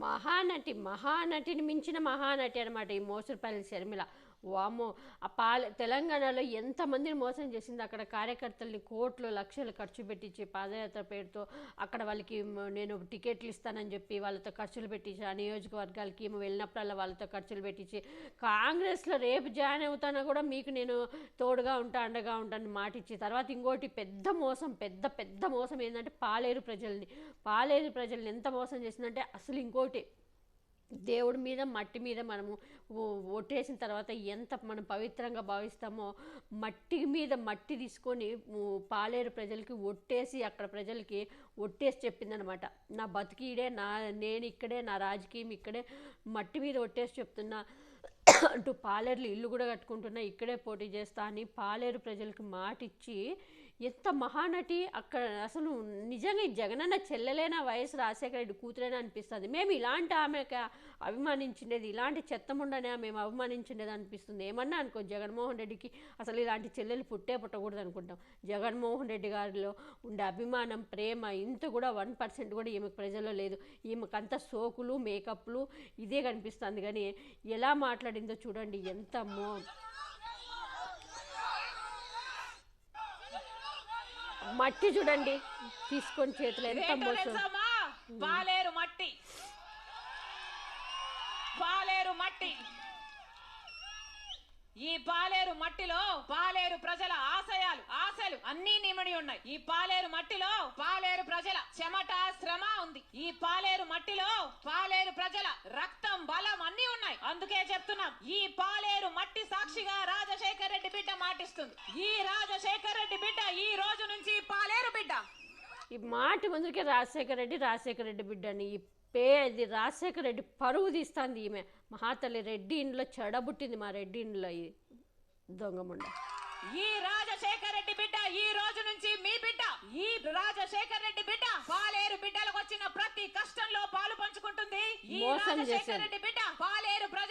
మహానటి, మహానటిని మించిన మహానటి అనమాట ఈ మోసరపల్లి షర్మిల. వామ్మో! ఆ తెలంగాణలో ఎంతమందిని మోసం చేసింది. అక్కడ కార్యకర్తల్ని కోట్లు, లక్షలు ఖర్చు పెట్టించి పాదయాత్ర పేరుతో అక్కడ వాళ్ళకి నేను టికెట్లు ఇస్తానని చెప్పి వాళ్ళతో ఖర్చులు పెట్టించి, ఆ నియోజకవర్గాలకి ఈమె వెళ్ళినప్పుడల్లా వాళ్ళతో ఖర్చులు పెట్టించి, కాంగ్రెస్లో రేపు జాయిన్ అవుతానా కూడా మీకు నేను తోడుగా ఉంటా, అండగా ఉంటాను మాటిచ్చి, తర్వాత ఇంకోటి పెద్ద మోసం, పెద్ద పెద్ద మోసం ఏంటంటే పాలేరు ప్రజల్ని ఎంత మోసం చేసిందంటే అసలు ఇంకోటి దేవుడి మీద మట్టి మీద మనము ఒట్టేసిన తర్వాత ఎంత మనం పవిత్రంగా భావిస్తామో మట్టి మీద మట్టి తీసుకొని పాలేరు ప్రజలకి ఒట్టేసి అక్కడ ప్రజలకి ఒట్టేసి చెప్పిందనమాట. నా బతికిడే, నేను ఇక్కడే, నా రాజకీయం ఇక్కడే, మట్టి మీద ఒట్టేసి చెప్తున్నా అంటూ పాలేరులో ఇల్లు కూడా కట్టుకుంటున్నా, ఇక్కడే పోటీ చేస్తా అని పాలేరు ప్రజలకు మాట ఇచ్చి ఎంత మహానటి. అక్కడ అసలు నిజంగా ఈ జగనన్న చెల్లెలైనా వైఎస్ రాజశేఖర రెడ్డి కూతురైనా అనిపిస్తుంది. మేము ఇలాంటి ఆమెకు అభిమానించిండేది, ఇలాంటి చెత్తముండనే మేము అభిమానించిండేది అనిపిస్తుంది. ఏమన్నా అనుకో, జగన్మోహన్ రెడ్డికి అసలు ఇలాంటి చెల్లెలు పుట్టకూడదు అనుకుంటాం. జగన్మోహన్ రెడ్డి గారిలో ఉండే అభిమానం, ప్రేమ ఇంత కూడా 1% కూడా ఈమెకు ప్రజల్లో లేదు. ఈమెకంతా సోకులు, మేకప్లు ఇదే కనిపిస్తుంది. కానీ ఎలా మాట్లాడిందో చూడండి. ఎంత మట్టి చూడండి తీసుకొని చేతులు ఎంత మోసం. పాలేరు మట్టి, పాలేరు మట్టి, ఈ పాలేరు మట్టిలో పాలేరు ప్రజల ఆశలు అన్నీ నిమిడి ఉన్నాయి. ఈ పాలేరు మట్టిలో పాలేరు ప్రజల చెమట, శ్రమ ఉంది. ఈ పాలేరు మట్టిలో పాలేరు ప్రజల రక్తం, బలం అన్నీ ఉన్నాయి. అందుకే చెప్తున్నాం, ఈ పాలేరు మట్టి సాక్షిగా రాజశేఖర్ రెడ్డి బిడ్డ మాటిస్తుంది. ఈ రాజశేఖర్ రెడ్డి బిడ్డ ఈ రోజు నుంచి పాలేరు బిడ్డ. ఈ మాట ముందుకే రాజశేఖర రెడ్డి బిడ్డ అని ఇది రాజశేఖర రెడ్డి పరువు తీస్తుంది. ఈమె మహాతల్లి రెడ్డి ఇంట్లో చెడబుట్టింది. మా రెడ్డి ఇంట్లో ఈ దొంగముండ. ఈ రాజశేఖర రెడ్డి బిడ్డ ఈ రోజు నుంచి మీ బిడ్డ. ఈ రాజశేఖర రెడ్డి బిడ్డ పాలేరు బిడ్డలకు వచ్చిన ప్రతి కష్టంలో పాలు పంచుకుంటుంది. ఈ రాజశేఖర రెడ్డి బిడ్డ పాలేరు ప్రజ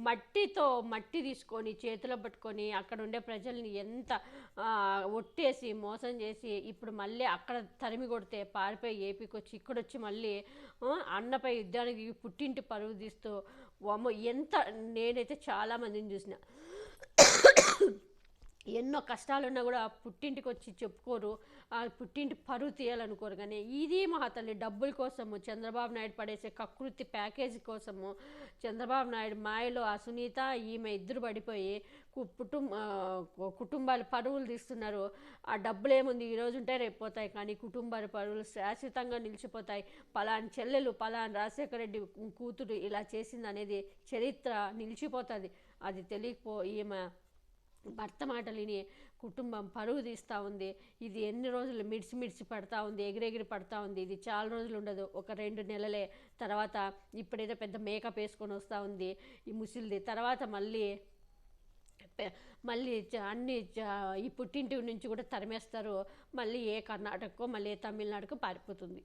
మట్టి తీసుకొని చేతిలో పట్టుకొని అక్కడ ఉండే ప్రజల్ని ఎంత ఒట్టేసి మోసం చేసి ఇప్పుడు మళ్ళీ అక్కడ తరిమి కొడితే పారిపోయి ఏపీకి వచ్చి ఇక్కడొచ్చి మళ్ళీ అన్నపై యుద్ధానికి పుట్టింటి పరువు తీస్తూ ఎంత. నేనైతే చాలామందిని చూసిన, ఎన్నో కష్టాలున్నా కూడా పుట్టింటికి వచ్చి చెప్పుకోరు, ఆ పుట్టింటి పరువు తీయాలనుకోరు. కానీ ఇది మహాతల్లి డబ్బుల కోసము, చంద్రబాబు నాయుడు పడేసే కకృతి ప్యాకేజీ కోసము, చంద్రబాబు నాయుడు మాయలో ఆ సునీత ఈమె ఇద్దరు పడిపోయి కుటుంబాలు పరువులు తీస్తున్నారు. ఆ డబ్బులు ఏముంది, ఈరోజు ఉంటే రేపు పోతాయి, కానీ కుటుంబాల పరువులు శాశ్వతంగా నిలిచిపోతాయి. పలాని చెల్లెలు, పలాని రాజశేఖర రెడ్డి కూతురు ఇలా చేసింది అనేది చరిత్ర నిలిచిపోతుంది. అది ఈమె భర్త మాటలిని కుటుంబం పరువు తీస్తూ ఉంది. ఇది ఎన్ని రోజులు మిడిసి పడతా ఉంది, ఎగిరెగిరి పడతా ఉంది. ఇది చాలా రోజులు ఉండదు, ఒక 2 నెలలే. తర్వాత ఇప్పుడేదో పెద్ద మేకప్ వేసుకొని వస్తూ ఉంది ఈ ముసిల్ది. తర్వాత మళ్ళీ అన్ని ఈ పుట్టింటి నుంచి కూడా తరిమేస్తారు. మళ్ళీ ఏ కర్ణాటకకో మళ్ళీ ఏ తమిళనాడుకో పారిపోతుంది.